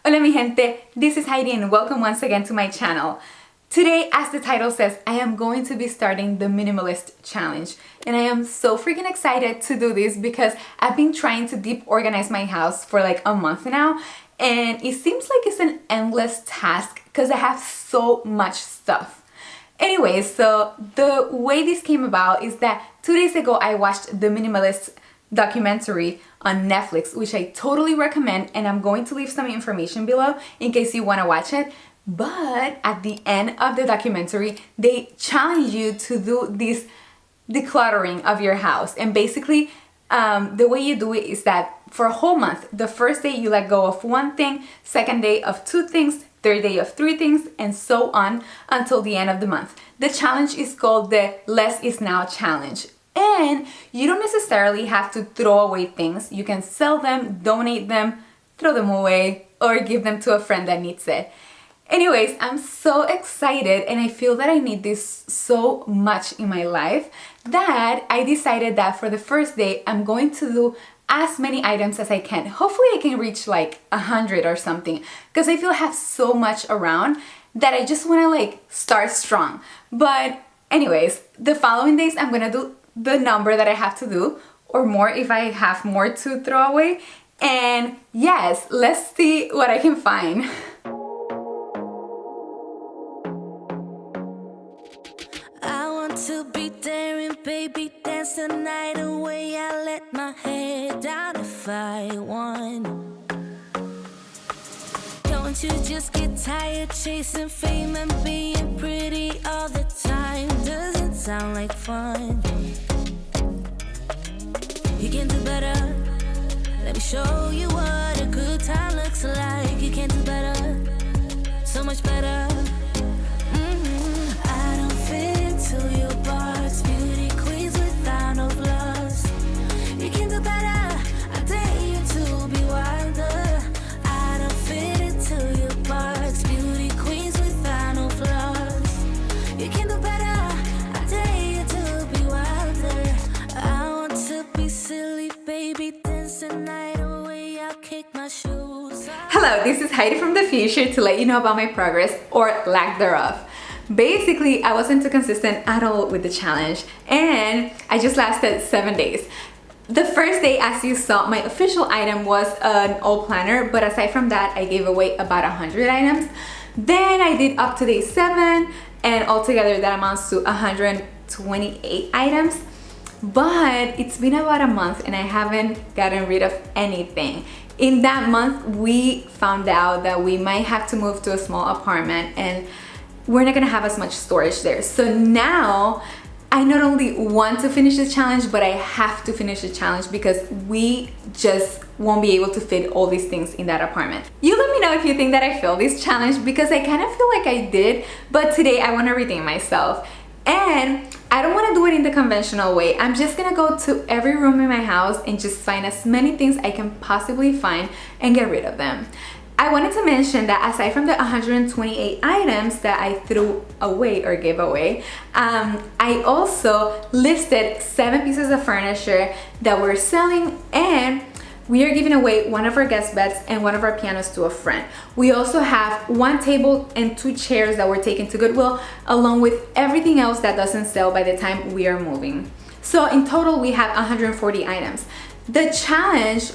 Hola mi gente, this is Heidi and welcome once again to my channel. Today, as the title says, I am going to be starting the Minimalist challenge. And I am so freaking excited to do this because I've been trying to deep organize my house for like a month now. And it seems like it's an endless task because I have so much stuff. Anyway, so the way this came about is that 2 days ago I watched the Minimalist documentary on Netflix, which I totally recommend, and I'm going to leave some information below in case you want to watch it. But at the end of the documentary, they challenge you to do this decluttering of your house. And basically, the way you do it is that for a whole month, the first day you let go of one thing, second day of two things, third day of three things, and so on until the end of the month. The challenge is called the Less is Now challenge. And you don't necessarily have to throw away things. You can sell them, donate them, throw them away, or give them to a friend that needs it. Anyways, I'm so excited and I feel that I need this so much in my life that I decided that for the first day, I'm going to do as many items as I can. Hopefully I can reach like 100 or something because I feel I have so much around that I just want to like start strong. But anyways, the following days I'm gonna do the number that I have to do or more if I have more to throw away. And yes, let's see what I can find. I want to be daring, baby, dance the night away. I let my head down if I want. Don't you just get tired chasing fame and being pretty all the time? Doesn't sound like fun. You can do better. Let me show you what a good time looks like. You can do better, so much better. I don't fit into your box. Beauty queens without no flaws. You can do better. I dare you to be wilder. I don't fit into your box. Beauty queens without no flaws. You can do better. I dare you to be wilder. I want to be silly, baby, dance the night away. I'll kick my shoes off. Hello, this is Heidi from the future to let you know about my progress or lack thereof. Basically, I wasn't too consistent at all with the challenge and I just lasted 7 days. The first day, as you saw, my official item was an old planner, but aside from that, I gave away about 100 items. Then I did up to day 7 and altogether that amounts to 128 items. But it's been about a month and I haven't gotten rid of anything. In that month, we found out that we might have to move to a small apartment and we're not gonna have as much storage there. So now I not only want to finish the challenge, but I have to finish the challenge because we just won't be able to fit all these things in that apartment. You let me know if you think that I failed this challenge because I kind of feel like I did, but today I want to redeem myself. And I don't want to do it in the conventional way. I'm just gonna go to every room in my house and just find as many things I can possibly find and get rid of them. I wanted to mention that aside from the 128 items that I threw away or gave away, I also listed 7 pieces of furniture that we're selling, and we are giving away one of our guest beds and one of our pianos to a friend. We also have 1 table and 2 chairs that we're taking to Goodwill, along with everything else that doesn't sell by the time we are moving. So in total, we have 140 items. The challenge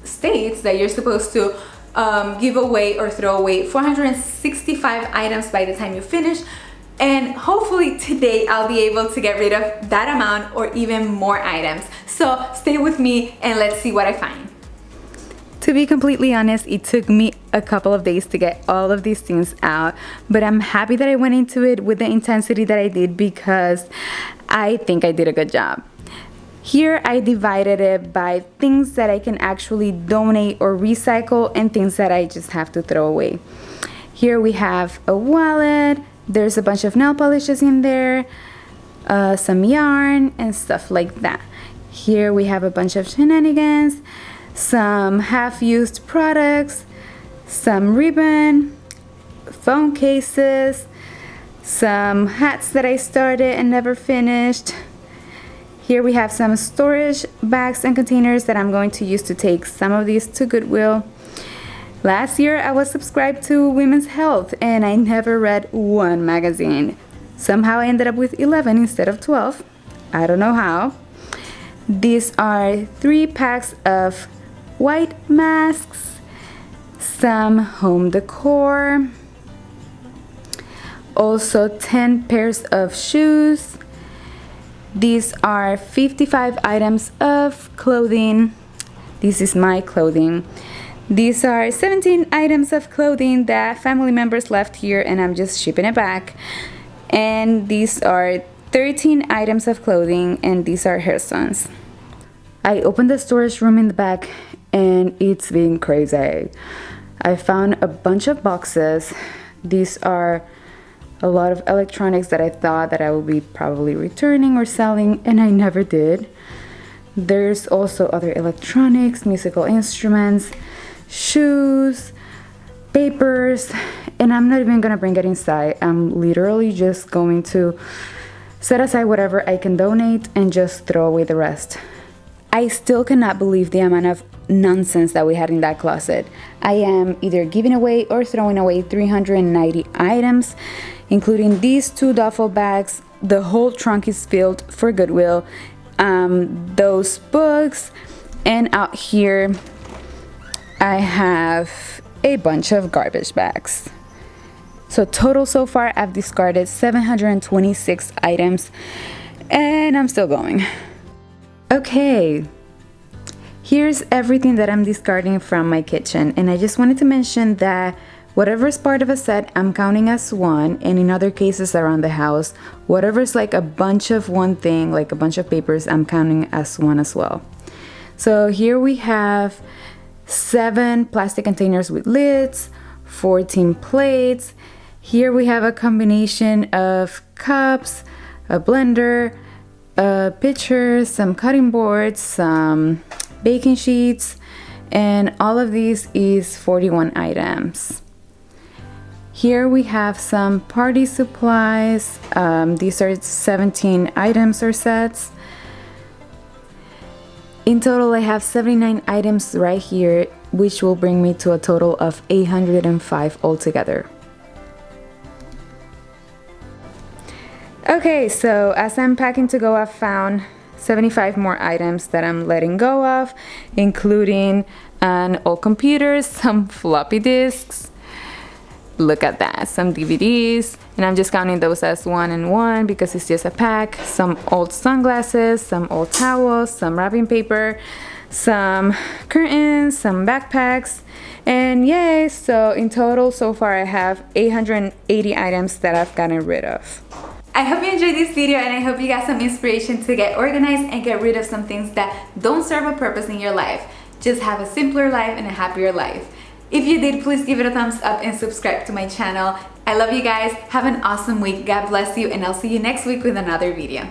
states that you're supposed to give away or throw away 465 items by the time you finish. And hopefully today I'll be able to get rid of that amount or even more items. So stay with me and let's see what I find. To be completely honest, it took me a couple of days to get all of these things out, but I'm happy that I went into it with the intensity that I did because I think I did a good job. Here I divided it by things that I can actually donate or recycle and things that I just have to throw away. Here we have a wallet. There's a bunch of nail polishes in there, some yarn and stuff like that. Here we have a bunch of shenanigans, some half-used products, some ribbon, phone cases, some hats that I started and never finished. Here we have some storage bags and containers that I'm going to use to take some of these to Goodwill. Last year I was subscribed to Women's Health and I never read one magazine. Somehow I ended up with 11 instead of 12. I don't know how. These are 3 packs of white masks, some home decor, also 10 pairs of shoes. These are 55 items of clothing. This is my clothing. These are 17 items of clothing that family members left here and I'm just shipping it back. And these are 13 items of clothing and these are hairstones. I opened the storage room in the back and it's been crazy. I found a bunch of boxes. These are a lot of electronics that I thought that I would be probably returning or selling and I never did. There's also other electronics, musical instruments, shoes, papers, and I'm not even gonna bring it inside. I'm literally just going to set aside whatever I can donate and just throw away the rest. I still cannot believe the amount of nonsense that we had in that closet. I am either giving away or throwing away 390 items, including these 2 duffel bags. The whole trunk is filled for Goodwill. Those books, and out here I have a bunch of garbage bags. So total so far I've discarded 726 items and I'm still going. Okay, here's everything that I'm discarding from my kitchen, and I just wanted to mention that whatever is part of a set I'm counting as one, and in other cases around the house, whatever's like a bunch of one thing, like a bunch of papers, I'm counting as one as well. So here we have 7 plastic containers with lids, 14 plates. Here we have a combination of cups, a blender, a pitcher, some cutting boards, some baking sheets, and all of these is 41 items. Here we have some party supplies. These are 17 items or sets. In total, I have 79 items right here, which will bring me to a total of 805 altogether. Okay, so as I'm packing to go, I've found 75 more items that I'm letting go of, including an old computer, some floppy disks. Look at that, some DVDs, and I'm just counting those as 1 and 1 because it's just a pack. Some old sunglasses, some old towels, some wrapping paper, some curtains, some backpacks, and yay! So in total so far I have 880 items that I've gotten rid of. I hope you enjoyed this video and I hope you got some inspiration to get organized and get rid of some things that don't serve a purpose in your life. Just have a simpler life and a happier life. If you did, please give it a thumbs up and subscribe to my channel. I love you guys. Have an awesome week. God bless you, and I'll see you next week with another video.